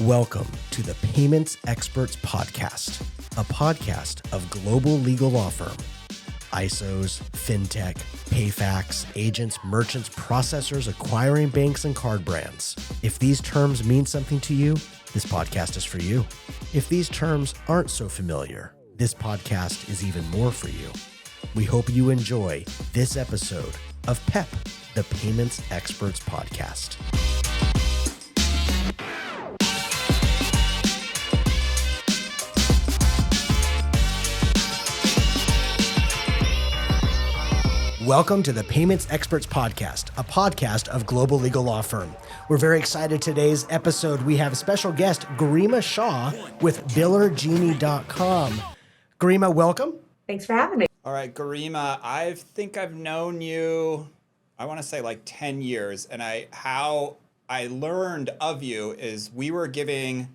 Welcome to the Payments Experts Podcast, a podcast of global legal law firm, ISOs, fintech, PayFacs, agents, merchants, processors, acquiring banks, and card brands. If these terms mean something to you, this podcast is for you. If these terms aren't so familiar, this podcast is even more for you. We hope you enjoy this episode of PEP, the Payments Experts Podcast. Welcome to the Payments Experts Podcast, a podcast of global legal law firm. We're very excited today's episode. We have special guest Garima Shah with BillerGenie.com. Garima, welcome. Thanks for having me. All right, Garima, I think I've known you, I want to say like 10 years. And how I learned of you is we were giving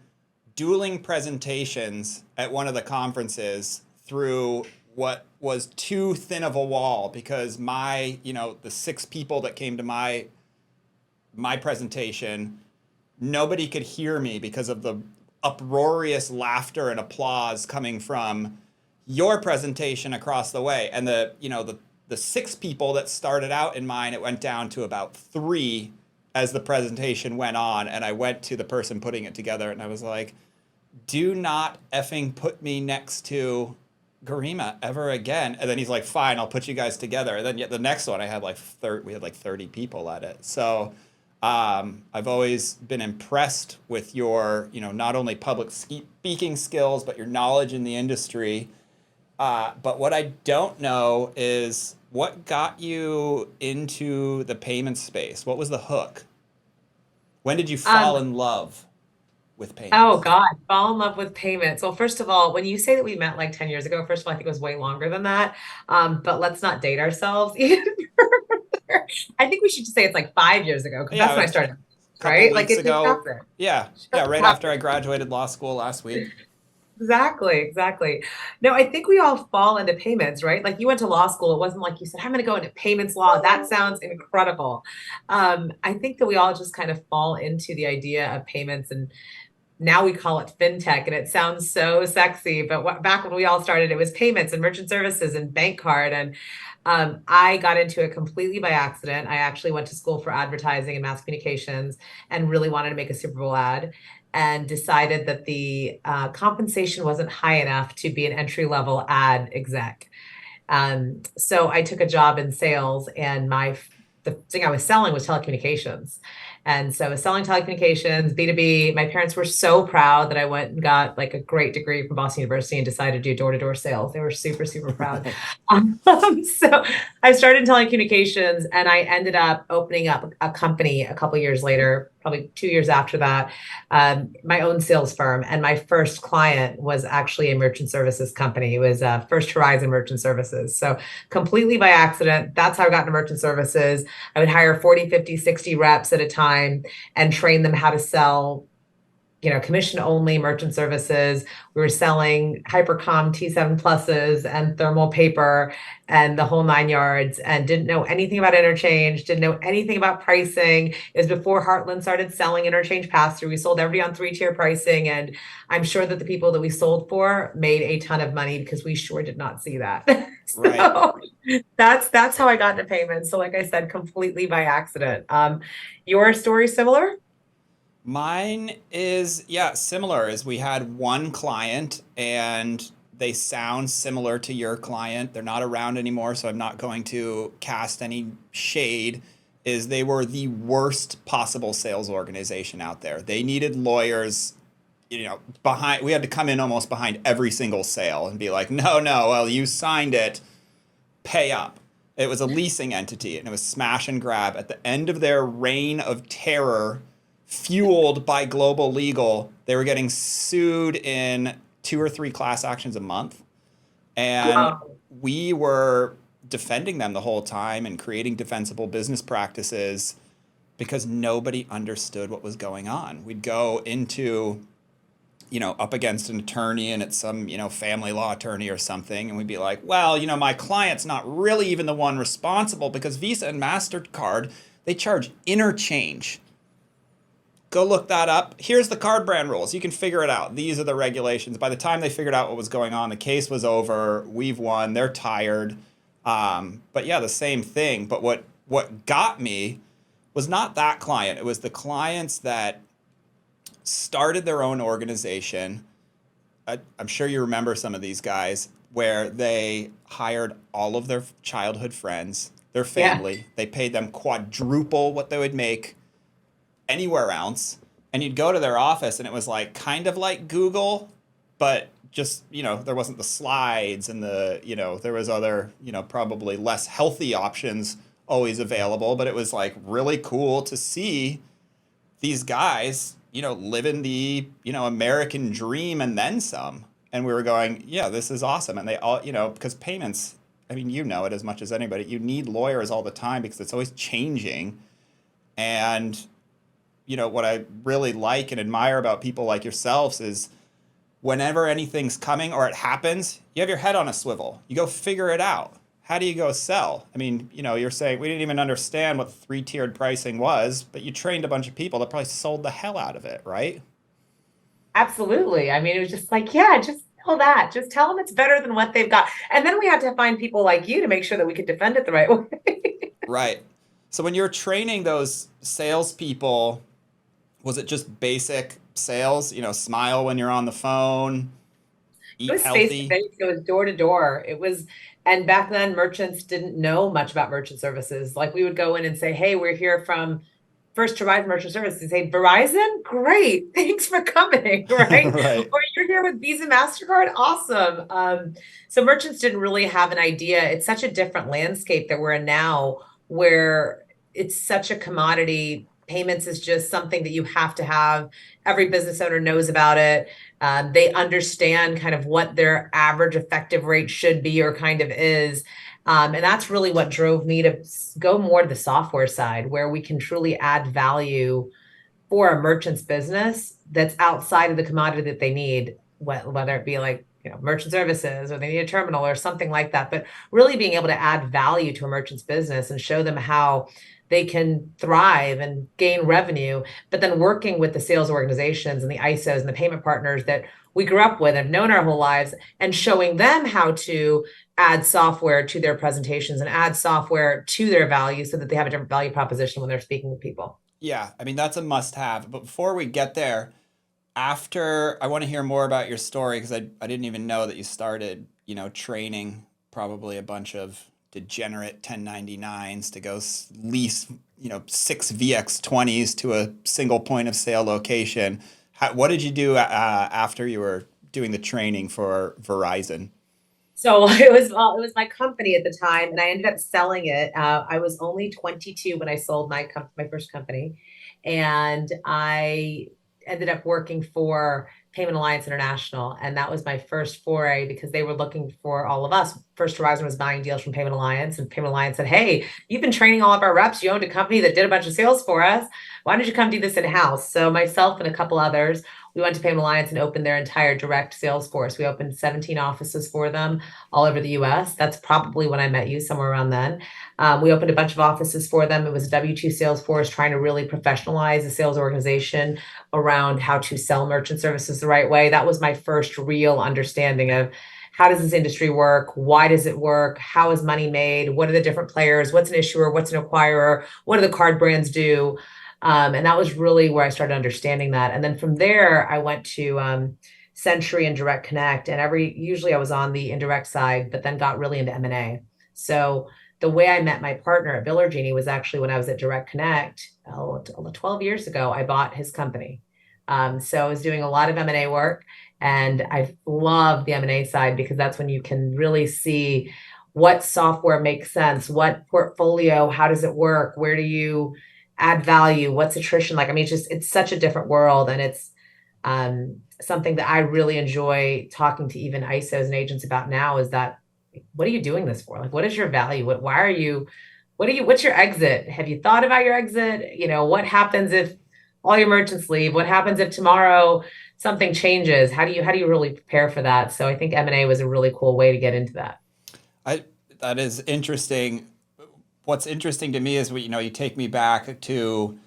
dueling presentations at one of the conferences through what was too thin of a wall because the 6 people that came to my presentation, nobody could hear me because of the uproarious laughter and applause coming from your presentation across the way. And the 6 people that started out in mine, it went down to about 3 as the presentation went on. And I went to the person putting it together and I was like, do not effing put me next to Garima ever again. And then he's like, fine, I'll put you guys together. And then the next one I had we had 30 people at it. So I've always been impressed with your, not only public speaking skills, but your knowledge in the industry. But what I don't know is what got you into the payment space? What was the hook? When did you fall in love with payments? Oh God, fall in love with payments. Well, first of all, when you say that we met like 10 years ago, first of all, I think it was way longer than that. But let's not date ourselves even further. I think we should just say it's like 5 years ago because that's when I started. Right? Like it's ago. Yeah, right after I graduated law school last week. Exactly. No, I think we all fall into payments, right? Like you went to law school. It wasn't like you said, I'm going to go into payments law. That sounds incredible. I think that we all just kind of fall into the idea of payments, and now we call it fintech, and it sounds so sexy. But back when we all started, it was payments and merchant services and bank card. And I got into it completely by accident. I actually went to school for advertising and mass communications and really wanted to make a Super Bowl ad, and decided that the compensation wasn't high enough to be an entry-level ad exec. So I took a job in sales, and the thing I was selling was telecommunications. And so I was selling telecommunications, B2B. My parents were so proud that I went and got like a great degree from Boston University and decided to do door-to-door sales. They were super, super proud. So I started in telecommunications, and I ended up opening up a company a couple of years later, probably 2 years after that, my own sales firm. And my first client was actually a merchant services company. It was First Horizon Merchant Services. So completely by accident, that's how I got into merchant services. I would hire 40, 50, 60 reps at a time and train them how to sell, commission only merchant services. We were selling Hypercom T7 pluses and thermal paper and the whole 9 yards, and didn't know anything about interchange, didn't know anything about pricing. It was before Heartland started selling interchange pass-through. We sold everybody on 3-tier pricing, and I'm sure that the people that we sold for made a ton of money because we sure did not see that. So that's how I got into payments. So like I said, completely by accident. Your story similar? Mine is, similar. As we had one client and they sound similar to your client. They're not around anymore, so I'm not going to cast any shade. Is they were the worst possible sales organization out there. They needed lawyers, behind. We had to come in almost behind every single sale and be like, no, well, you signed it, pay up. It was a leasing entity, and it was smash and grab. At the end of their reign of terror, fueled by global legal, they were getting sued in 2 or 3 class actions a month. And we were defending them the whole time and creating defensible business practices because nobody understood what was going on. We'd go into, up against an attorney, and it's some, family law attorney or something. And we'd be like, well, my client's not really even the one responsible because Visa and MasterCard, they charge interchange. go look that up. Here's the card brand rules. You can figure it out. These are the regulations. By the time they figured out what was going on, the case was over. We've won. They're tired. But yeah, the same thing. But what got me was not that client. It was the clients that started their own organization. I'm sure you remember some of these guys where they hired all of their childhood friends, their family. Yeah. They paid them quadruple what they would make anywhere else. And you'd go to their office and it was like kind of like Google, but just, there wasn't the slides and there was other, probably less healthy options always available, but it was like really cool to see these guys, living the, American dream and then some. And we were going, yeah, this is awesome. And they all, because payments, I mean, it as much as anybody, you need lawyers all the time because it's always changing. And, what I really like and admire about people like yourselves is whenever anything's coming or it happens, you have your head on a swivel. You go figure it out. How do you go sell? I mean, you're saying we didn't even understand what 3-tiered pricing was, but you trained a bunch of people that probably sold the hell out of it, right? Absolutely. I mean, it was just like, yeah, just tell that. Just tell them it's better than what they've got. And then we had to find people like you to make sure that we could defend it the right way. Right. So when you're training those salespeople, was it just basic sales? Smile when you're on the phone, eat healthy? It was face-to-face. It was door to door. And back then merchants didn't know much about merchant services. Like we would go in and say, hey, we're here from First Horizon Merchant Services. Say, Verizon? Great. Thanks for coming. Right. Right. Or you're here with Visa, MasterCard. Awesome. So merchants didn't really have an idea. It's such a different landscape that we're in now where it's such a commodity. Payments is just something that you have to have. Every business owner knows about it. They understand kind of what their average effective rate should be or kind of is. And that's really what drove me to go more to the software side, where we can truly add value for a merchant's business that's outside of the commodity that they need, whether it be like, merchant services or they need a terminal or something like that. But really being able to add value to a merchant's business and show them how they can thrive and gain revenue, but then working with the sales organizations and the ISOs and the payment partners that we grew up with and have known our whole lives, and showing them how to add software to their presentations and add software to their value so that they have a different value proposition when they're speaking with people. Yeah, I mean, that's a must-have. But before we get there, I want to hear more about your story because I didn't even know that you started, training probably a bunch of degenerate 1099s to go lease, 6 VX20s to a single point of sale location. What did you do after you were doing the training for Verizon? So it was my company at the time, and I ended up selling it. I was only 22 when I sold my first company, and I ended up working for Payment Alliance International. And that was my first foray because they were looking for all of us. First Horizon was buying deals from Payment Alliance, and Payment Alliance said, hey, you've been training all of our reps. You owned a company that did a bunch of sales for us. Why don't you come do this in-house? So myself and a couple others, we went to Payment Alliance and opened their entire direct sales force. We opened 17 offices for them all over the US. That's probably when I met you, somewhere around then. We opened a bunch of offices for them. It was a W-2 sales force trying to really professionalize the sales organization around how to sell merchant services the right way. That was my first real understanding of how does this industry work? Why does it work? How is money made? What are the different players? What's an issuer? What's an acquirer? What do the card brands do? And that was really where I started understanding that. And then from there, I went to Century and Direct Connect. And usually I was on the indirect side, but then got really into M&A. So the way I met my partner at Biller Genie was actually when I was at Direct Connect 12 years ago. I bought his company. So I was doing a lot of M&A work, and I love the M&A side because that's when you can really see what software makes sense, what portfolio, how does it work, where do you add value, what's attrition like. I mean, it's such a different world, and it's something that I really enjoy talking to even ISOs and agents about now is that, what are you doing this for? Like, what is your value? What's your exit? Have you thought about your exit? What happens if all your merchants leave? What happens if tomorrow something changes? How do you really prepare for that? So I think M&A was a really cool way to get into that. That is interesting. What's interesting to me is you take me back to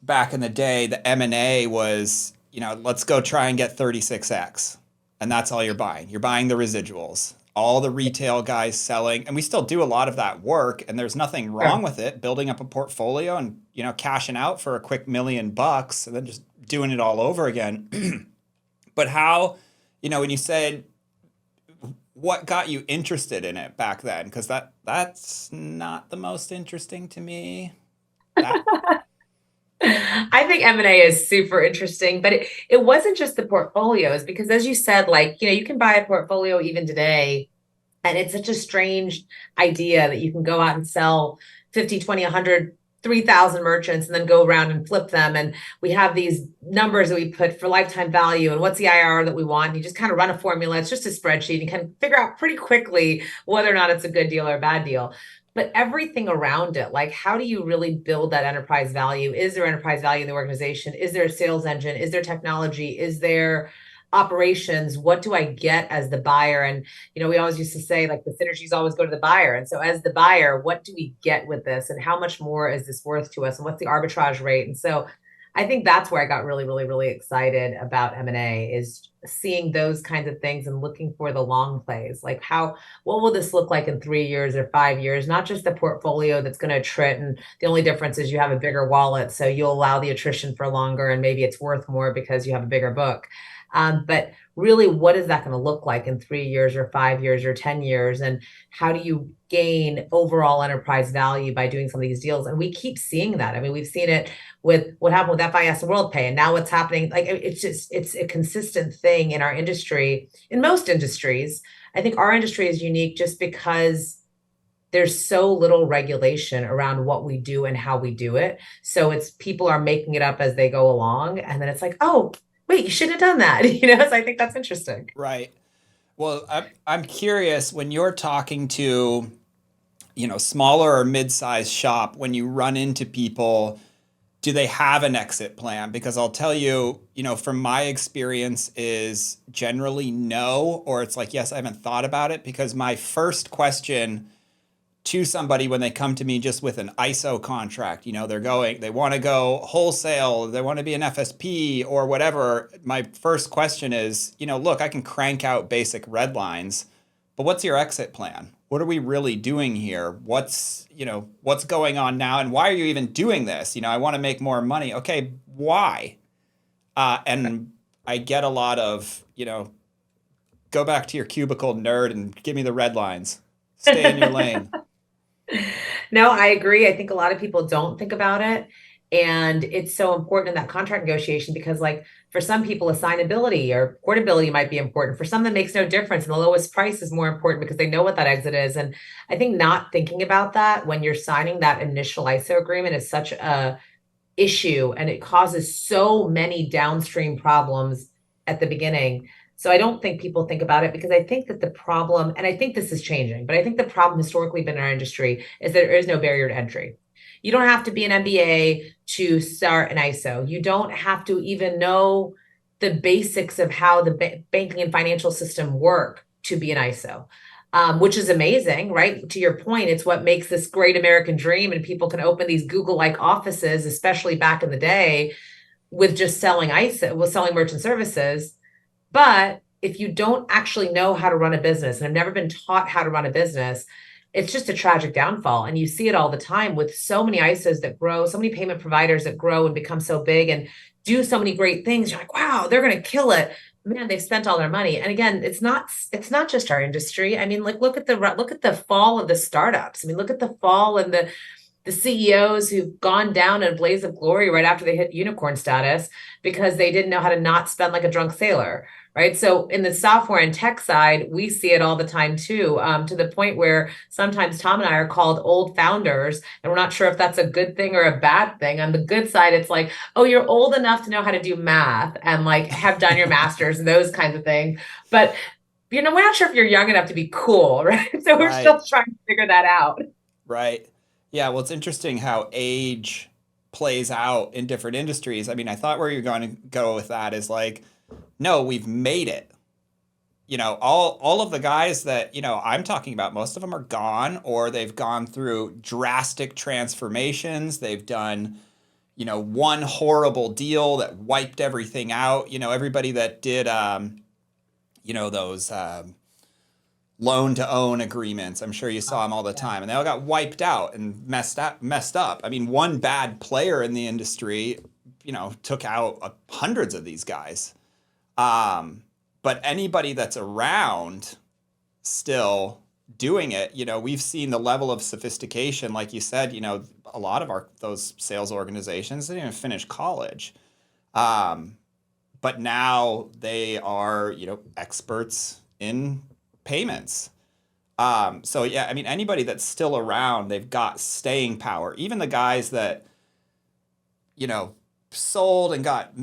back in the day, the M&A was, let's go try and get 36x. And that's all you're buying. You're buying the residuals. All the retail guys selling, and we still do a lot of that work, and there's nothing wrong with it, building up a portfolio and, cashing out for a quick $1,000,000 and then just doing it all over again. But how, when you said, what got you interested in it back then? Because that's not the most interesting to me. I think M&A is super interesting, but it wasn't just the portfolios, because as you said, like, you can buy a portfolio even today, and it's such a strange idea that you can go out and sell 50, 20, 100, 3,000 merchants and then go around and flip them. And we have these numbers that we put for lifetime value and what's the IRR that we want. And you just kind of run a formula. It's just a spreadsheet. You can figure out pretty quickly whether or not it's a good deal or a bad deal. But everything around it, like, how do you really build that enterprise value? Is there enterprise value in the organization? Is there a sales engine? Is there technology? Is there operations? What do I get as the buyer? And, we always used to say, like, the synergies always go to the buyer. And so as the buyer, what do we get with this? And how much more is this worth to us? And what's the arbitrage rate? And so I think that's where I got really, really, really excited about M&A, is seeing those kinds of things and looking for the long plays. Like, what will this look like in 3 years or 5 years? Not just the portfolio that's going to attrit. And the only difference is you have a bigger wallet. So you'll allow the attrition for longer, and maybe it's worth more because you have a bigger book. But really, what is that going to look like in 3 years or 5 years or 10 years? And how do you gain overall enterprise value by doing some of these deals? And we keep seeing that. I mean, we've seen it with what happened with FIS and WorldPay, and now what's happening. Like, it's a consistent thing in our industry, in most industries. I think our industry is unique just because there's so little regulation around what we do and how we do it. So it's people are making it up as they go along. And then it's like, oh, wait, you shouldn't have done that. So I think that's interesting. Right. Well, I'm curious, when you're talking to, smaller or mid-sized shop, when you run into people, do they have an exit plan? Because I'll tell you, from my experience, is generally no, or it's like, yes, I haven't thought about it. Because my first question to somebody when they come to me just with an ISO contract, they want to go wholesale, they want to be an FSP or whatever. My first question is, look, I can crank out basic red lines, but what's your exit plan? What are we really doing here? What's going on now? And why are you even doing this? I want to make more money. Okay, why? And I get a lot of, go back to your cubicle, nerd, and give me the red lines. Stay in your lane. No, I agree. I think a lot of people don't think about it. And it's so important in that contract negotiation, because, like, for some people, assignability or portability might be important. For some, that makes no difference. And the lowest price is more important because they know what that exit is. And I think not thinking about that when you're signing that initial ISO agreement is such a issue, and it causes so many downstream problems at the beginning. So I don't think people think about it, because I think that the problem, and I think this is changing, but I think the problem historically been in our industry is that there is no barrier to entry. You don't have to be an MBA to start an ISO. You don't have to even know the basics of how the banking and financial system work to be an ISO, which is amazing, right? To your point, it's what makes this great American dream, and people can open these Google-like offices, especially back in the day, with just selling merchant services. But if you don't actually know how to run a business and have never been taught how to run a business, it's just a tragic downfall. And you see it all the time with so many ISOs that grow, so many payment providers that grow and become so big and do so many great things. You're like, wow, they're going to kill it. Man, they've spent all their money. And again, it's not just our industry. I mean, like, look at the fall of the startups. I mean, look at the fall and the CEOs who've gone down in a blaze of glory right after they hit unicorn status because they didn't know how to not spend like a drunk sailor, right? So in the software and tech side, we see it all the time too, to the point where sometimes Tom and I are called old founders, and we're not sure if that's a good thing or a bad thing. On the good side, it's like, oh, you're old enough to know how to do math and like have done your master's and those kinds of things. But we're not sure if you're young enough to be cool, right? So we're still trying to figure that out. Right. Yeah, well, it's interesting how age plays out in different industries. I mean, I thought where you're going to go with that is like, no, we've made it. All of the guys that, I'm talking about, most of them are gone, or they've gone through drastic transformations. They've done, one horrible deal that wiped everything out. Everybody that did, those loan to own agreements. I'm sure you saw them all the time, and they all got wiped out and messed up. I mean, one bad player in the industry, took out hundreds of these guys. But anybody that's around still doing it, we've seen the level of sophistication, like you said, a lot of those sales organizations, they didn't even finish college. But now they are, experts in payments. So yeah, I mean, anybody that's still around, they've got staying power. Even the guys that, sold and got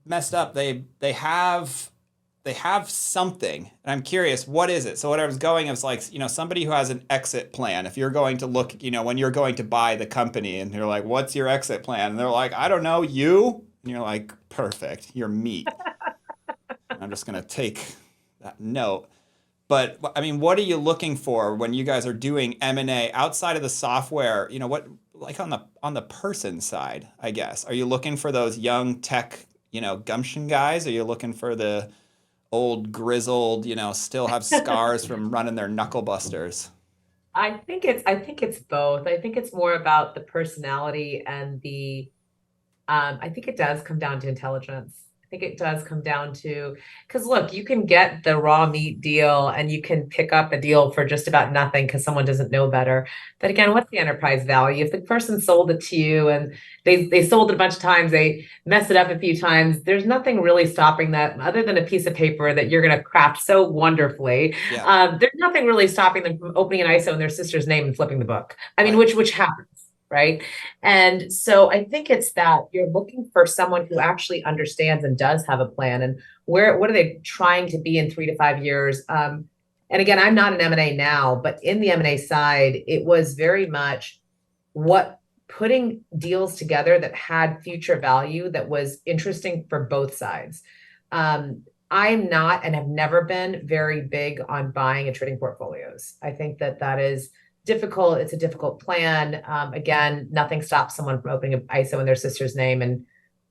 messed up, they have something. And I'm curious, what is it? So what I was going is like, somebody who has an exit plan. If you're going to look, when you're going to buy the company and you're like, what's your exit plan? And they're like, I don't know, you? And you're like, perfect, you're meat. I'm just going to take that note. But I mean, what are you looking for when you guys are doing M&A outside of the software? What, like on the person side, I guess. Are you looking for those young tech, gumption guys? Are you looking for the old grizzled, still have scars from running their knuckle busters? I think it's both. I think it's more about the personality and I think it does come down to intelligence. I think it does come down to, because look, you can get the raw meat deal and you can pick up a deal for just about nothing because someone doesn't know better. But again, what's the enterprise value? If the person sold it to you and they sold it a bunch of times, they mess it up a few times, there's nothing really stopping that other than a piece of paper that you're going to craft so wonderfully. Yeah. There's nothing really stopping them from opening an ISO in their sister's name and flipping the book. I mean, Right. which happens. Right. And so I think it's that you're looking for someone who actually understands and does have a plan and what are they trying to be in 3 to 5 years. And again, I'm not an M&A now, but in the M&A side, it was very much putting deals together that had future value that was interesting for both sides. I'm not and have never been very big on buying and trading portfolios. I think that is difficult. It's a difficult plan. Again, nothing stops someone from opening an ISO in their sister's name and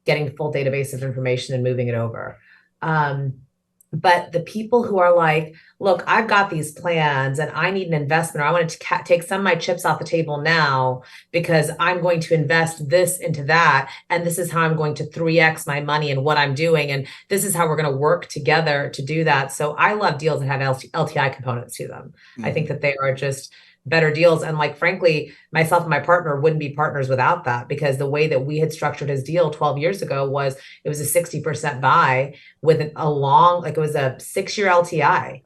getting the full database of information and moving it over. But the people who are like, look, I've got these plans and I need an investment, or I want to take some of my chips off the table now because I'm going to invest this into that. And this is how I'm going to 3x my money and what I'm doing. And this is how we're going to work together to do that. So I love deals that have LTI components to them. I think that they are just better deals. And like, frankly, myself and my partner wouldn't be partners without that, because the way that we had structured his deal 12 years ago was it was a 60% buy with it was a 6-year LTI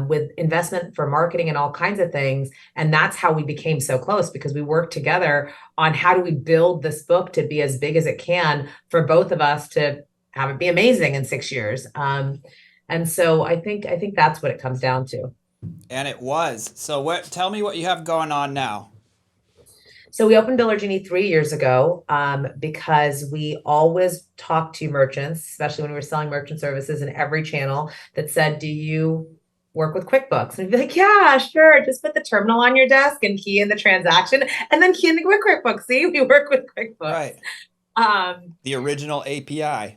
with investment for marketing and all kinds of things. And that's how we became so close, because we worked together on how do we build this book to be as big as it can for both of us to have it be amazing in 6 years. And so I think that's what it comes down to. And it was. So tell me what you have going on now. So we opened Biller Genie 3 years ago because we always talked to merchants, especially when we were selling merchant services, in every channel that said, do you work with QuickBooks? And we'd be like, yeah, sure. Just put the terminal on your desk and key in the transaction and then key in the QuickBooks. See, we work with QuickBooks. Right. The original API.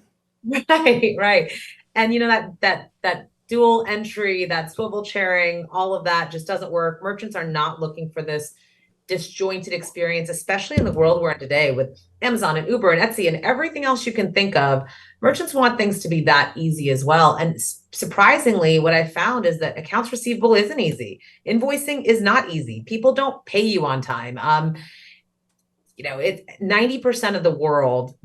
Right. And that dual entry, that swivel chairing, all of that just doesn't work. Merchants are not looking for this disjointed experience, especially in the world we're in today with Amazon and Uber and Etsy and everything else you can think of. Merchants want things to be that easy as well. And surprisingly, what I found is that accounts receivable isn't easy. Invoicing is not easy. People don't pay you on time. 90% of the world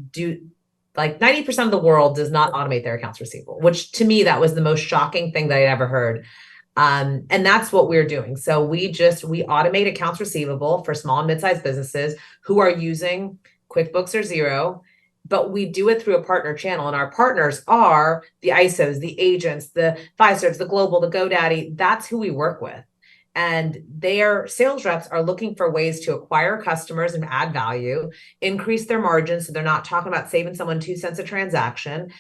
90% of the world does not automate their accounts receivable, which to me, that was the most shocking thing that I'd ever heard. And that's what we're doing. So we automate accounts receivable for small and mid-sized businesses who are using QuickBooks or Xero, but we do it through a partner channel. And our partners are the ISOs, the agents, the Fiservs, the Global, the GoDaddy. That's who we work with. And their sales reps are looking for ways to acquire customers and add value, increase their margins. So they're not talking about saving someone 2 cents a transaction.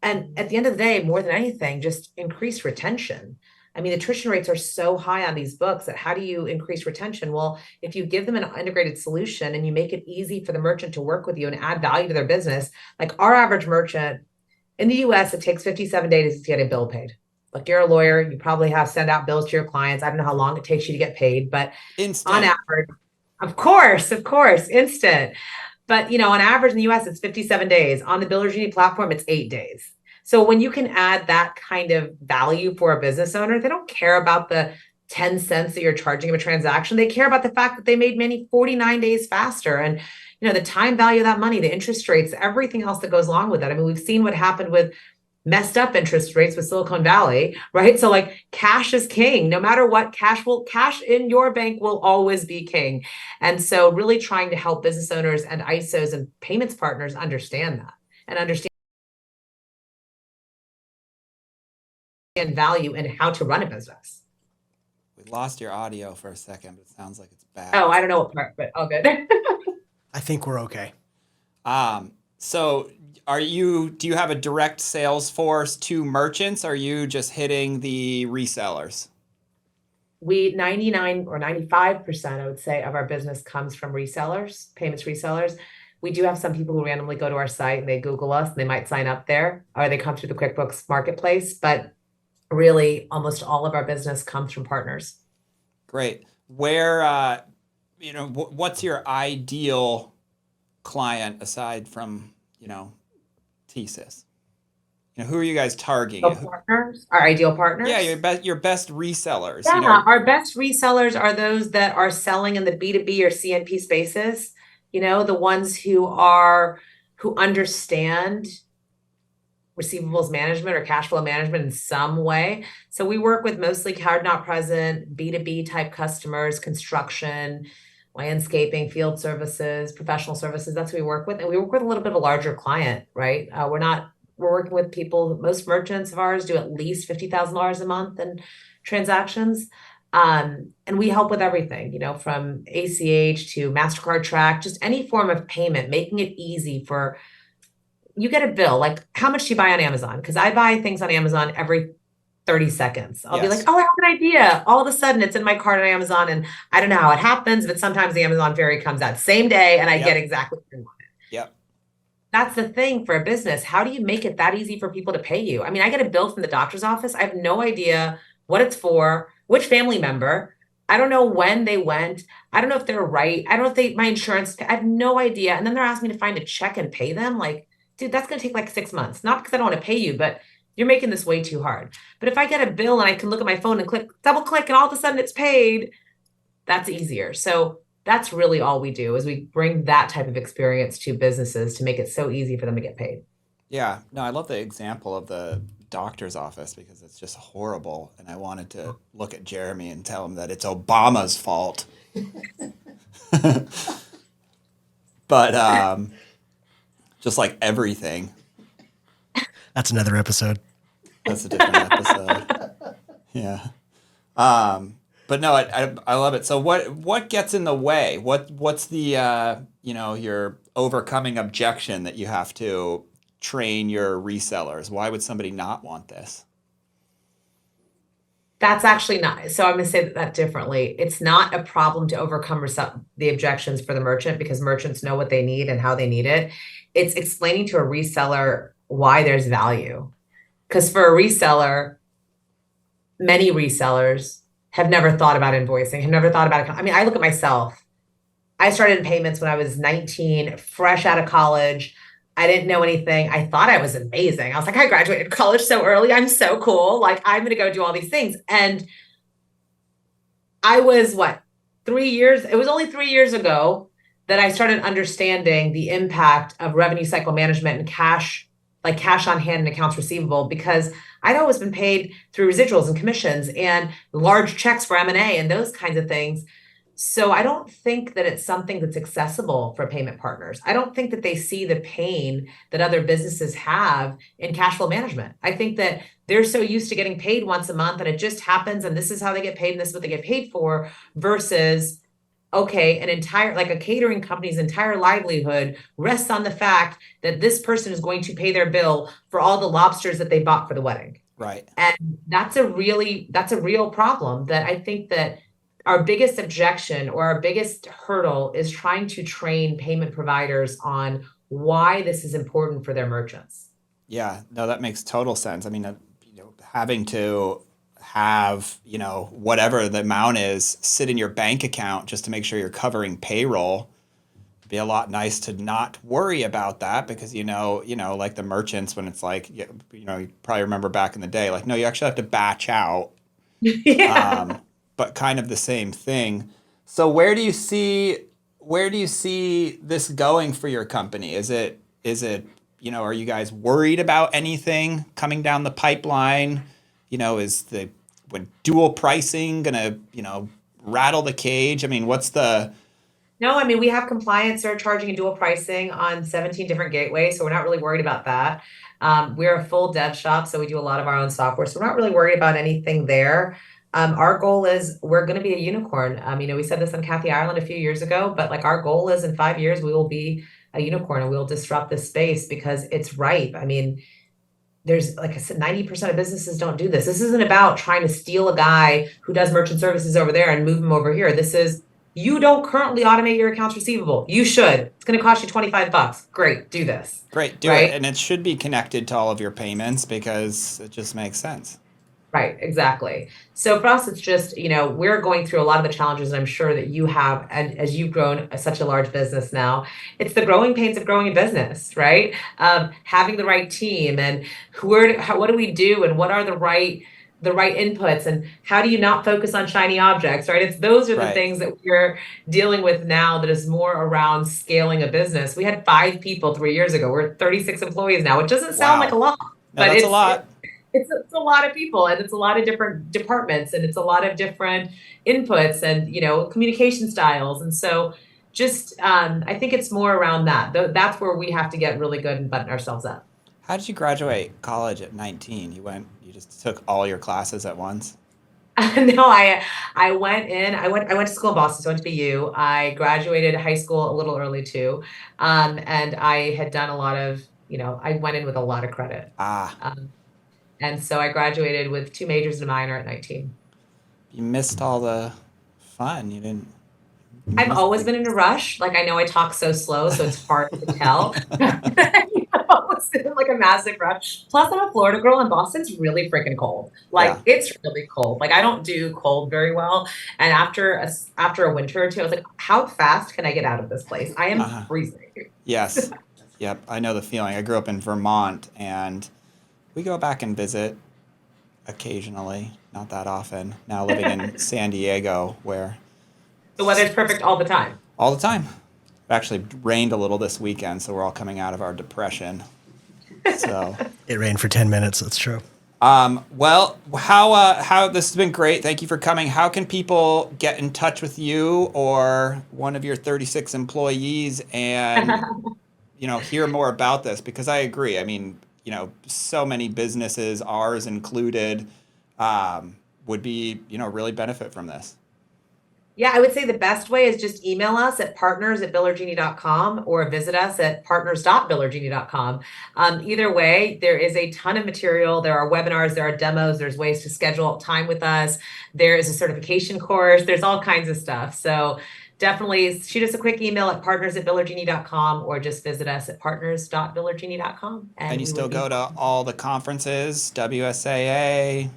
And at the end of the day, more than anything, just increase retention. I mean, attrition rates are so high on these books that how do you increase retention? Well, if you give them an integrated solution and you make it easy for the merchant to work with you and add value to their business, like our average merchant in the US, it takes 57 days to get a bill paid. Like you're a lawyer, you probably have send out bills to your clients. I don't know how long it takes you to get paid, but on Instant. average, of course, instant. But on average in the US, it's 57 days. On the Builder Genie platform, it's 8 days. So when you can add that kind of value for a business owner, they don't care about the 10 cents that you're charging them a transaction. They care about the fact that they made money 49 days faster. And the time value of that money, the interest rates, everything else that goes along with that. I mean, we've seen what happened with messed up interest rates with Silicon Valley, right? So like cash is king. No matter what, cash in your bank will always be king. And so really trying to help business owners and ISOs and payments partners understand that and understand value and how to run a business. We lost your audio for a second, but it sounds like it's back. Oh, I don't know what part, but all good. I think we're okay. So do you have a direct sales force to merchants? Or are you just hitting the resellers? 99 or 95%, I would say, of our business comes from resellers, payments resellers. We do have some people who randomly go to our site and they Google us and they might sign up there, or they come through the QuickBooks Marketplace, but really almost all of our business comes from partners. Great. Where, what's your ideal client aside from, thesis? Who are you guys targeting? Partners, our ideal partners. Yeah, your best resellers. Yeah, our best resellers are those that are selling in the B2B or CNP spaces. The ones who understand receivables management or cash flow management in some way. So we work with mostly card not present, B2B type customers, construction, landscaping, field services, professional services. That's what we work with. And we work with a little bit of a larger client, right? We're working with people, most merchants of ours do at least $50,000 a month in transactions. And we help with everything, from ACH to MasterCard Track, just any form of payment, making it easy for you get a bill. Like, how much do you buy on Amazon? Because I buy things on Amazon every 30 seconds. I'll be like, oh, I have an idea. All of a sudden it's in my cart on Amazon and I don't know how it happens, but sometimes the Amazon Fairy comes out same day and I get exactly what I wanted. Yep. That's the thing for a business. How do you make it that easy for people to pay you? I mean, I get a bill from the doctor's office. I have no idea what it's for, which family member. I don't know when they went. I don't know if they're right. I don't know if my insurance, I have no idea. And then they're asking me to find a check and pay them. Like, dude, that's going to take like 6 months. Not because I don't want to pay you, but you're making this way too hard. But if I get a bill and I can look at my phone and double click, and all of a sudden it's paid, that's easier. So that's really all we do is we bring that type of experience to businesses to make it so easy for them to get paid. Yeah, no, I love the example of the doctor's office because it's just horrible. And I wanted to look at Jeremy and tell him that it's Obama's fault. But just like everything. That's another episode. That's a different episode. Yeah. But no, I love it. So what gets in the way? What's the your overcoming objection that you have to train your resellers? Why would somebody not want this? That's actually not. So I'm going to say that differently. It's not a problem to overcome the objections for the merchant because merchants know what they need and how they need it. It's explaining to a reseller why there's value. Because for a reseller, many resellers have never thought about invoicing, have never thought about it. I mean, I look at myself. I started in payments when I was 19, fresh out of college. I didn't know anything. I thought I was amazing. I was like, I graduated college so early. I'm so cool. Like, I'm going to go do all these things. And I was 3 years? It was only 3 years ago that I started understanding the impact of revenue cycle management and cash on hand and accounts receivable, because I'd always been paid through residuals and commissions and large checks for M&A and those kinds of things. So I don't think that it's something that's accessible for payment partners. I don't think that they see the pain that other businesses have in cash flow management. I think that they're so used to getting paid once a month and it just happens and this is how they get paid and this is what they get paid for versus, okay, a catering company's entire livelihood rests on the fact that this person is going to pay their bill for all the lobsters that they bought for the wedding. Right. And that's a real problem that I think that our biggest objection or our biggest hurdle is trying to train payment providers on why this is important for their merchants. Yeah, no, that makes total sense. I mean, having to have, whatever the amount is sit in your bank account just to make sure you're covering payroll. It'd be a lot nice to not worry about that because, like the merchants when it's like, you probably remember back in the day, like, no, you actually have to batch out, Yeah. but kind of the same thing. So where do you see this going for your company? Is it, are you guys worried about anything coming down the pipeline? Is the when dual pricing gonna, rattle the cage? I mean, what's the No, I mean, we have compliance surcharging and dual pricing on 17 different gateways, so we're not really worried about that. We're a full dev shop, so we do a lot of our own software, so we're not really worried about anything there. Our goal is we're going to be a unicorn. We said this on Kathy Ireland a few years ago, but like our goal is in 5 years we will be a unicorn and we'll disrupt this space because it's ripe. I mean, there's like I said, 90% of businesses don't do this. This isn't about trying to steal a guy who does merchant services over there and move him over here. This is you don't currently automate your accounts receivable. You should. It's going to cost you $25. Great, do this. great, do it. Right? And it should be connected to all of your payments because it just makes sense. Right, exactly. So for us, it's just, we're going through a lot of the challenges, and I'm sure that you have, and as you've grown such a large business now, it's the growing pains of growing a business, right? Having the right team and what do we do and what are the right inputs and how do you not focus on shiny objects, right? Those are the Right. things that we're dealing with now that is more around scaling a business. We had 5 people 3 years ago. We're 36 employees now. It doesn't sound like a Wow. lot, No, but that's a lot. it's a lot of people and it's a lot of different departments and it's a lot of different inputs and communication styles. And so just I think it's more around that. That's where we have to get really good and button ourselves up. How did you graduate college at 19? You just took all your classes at once? No, I went to school in Boston, so I went to BU. I graduated high school a little early too. And I had done a lot of, I went in with a lot of credit. Ah, And so I graduated with 2 majors and a minor at 19. you missed all the fun. You didn't. You I've missed always the- been in a rush. Like I know I talk so slow, so it's hard to tell. I've always been in like a massive rush. Plus, I'm a Florida girl, and Boston's really freaking cold. Like Yeah. it's really cold. Like I don't do cold very well. And after a winter or two, I was like, how fast can I get out of this place? I am Uh-huh. freezing. Yes. Yep. I know the feeling. I grew up in Vermont, and we go back and visit occasionally, not that often. Now living in San Diego, where The weather's perfect all the time. all the time. It actually rained a little this weekend, so we're all coming out of our depression. So, It rained for 10 minutes. That's true. well, how this has been great. Thank you for coming. How can people get in touch with you or one of your 36 employees and hear more about this? Because I agree. I mean, so many businesses, ours included, would be really benefit from this. Yeah, I would say the best way is just email us at partners@billergenie.com or visit us at partners.billergenie.com. Either way, there is a ton of material. There are webinars, there are demos, there's ways to schedule time with us. There is a certification course. There's all kinds of stuff. So definitely shoot us a quick email at partners@billergenie.com or just visit us at partners.billergenie.com. And you still go to all the conferences, WSAA.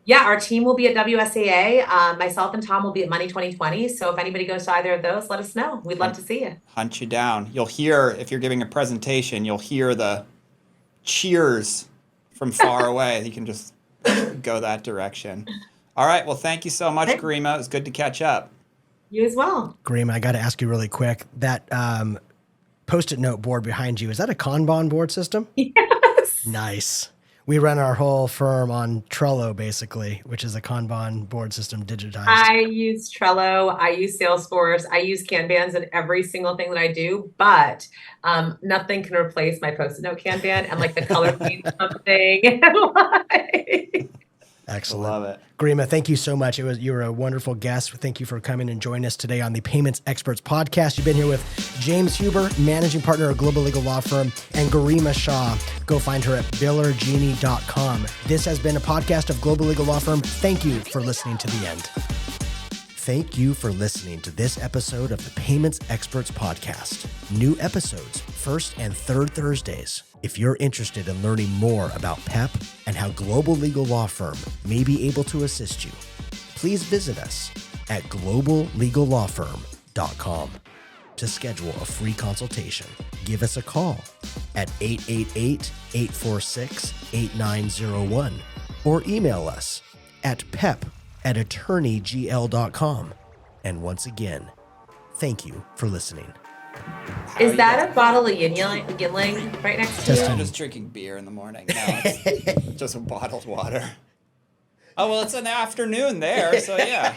Yeah, our team will be at WSAA. Myself and Tom will be at Money 2020. So if anybody goes to either of those, let us know. We'd love to see you. Hunt you down. You'll hear, if you're giving a presentation, you'll hear the cheers from far away. You can just go that direction. All right. Well, thank you so much, Okay. Garima. It was good to catch up. You as well. Grima, I got to ask you really quick. That Post-it note board behind you, is that a Kanban board system? Yes. Nice. We run our whole firm on Trello, basically, which is a Kanban board system digitized. I use Trello. I use Salesforce. I use Kanbans in every single thing that I do, but nothing can replace my Post-it note Kanban and like the color scheme something. Excellent. Love it. Grima, thank you so much. You were a wonderful guest. Thank you for coming and joining us today on the Payments Experts Podcast. You've been here with James Huber, managing partner of Global Legal Law Firm, and Garima Shah. Go find her at billergenie.com. This has been a podcast of Global Legal Law Firm. Thank you for listening to the end. Thank you for listening to this episode of the Payments Experts Podcast. New episodes, first and third Thursdays. If you're interested in learning more about PEP and how Global Legal Law Firm may be able to assist you, please visit us at globallegallawfirm.com. To schedule a free consultation, give us a call at 888-846-8901 or email us at pep@attorneygl.com. And once again, thank you for listening. Is that a bottle of Yinling right next to you? I'm just drinking beer in the morning. No, it's just bottled water. Oh, well, it's an afternoon there, so yeah.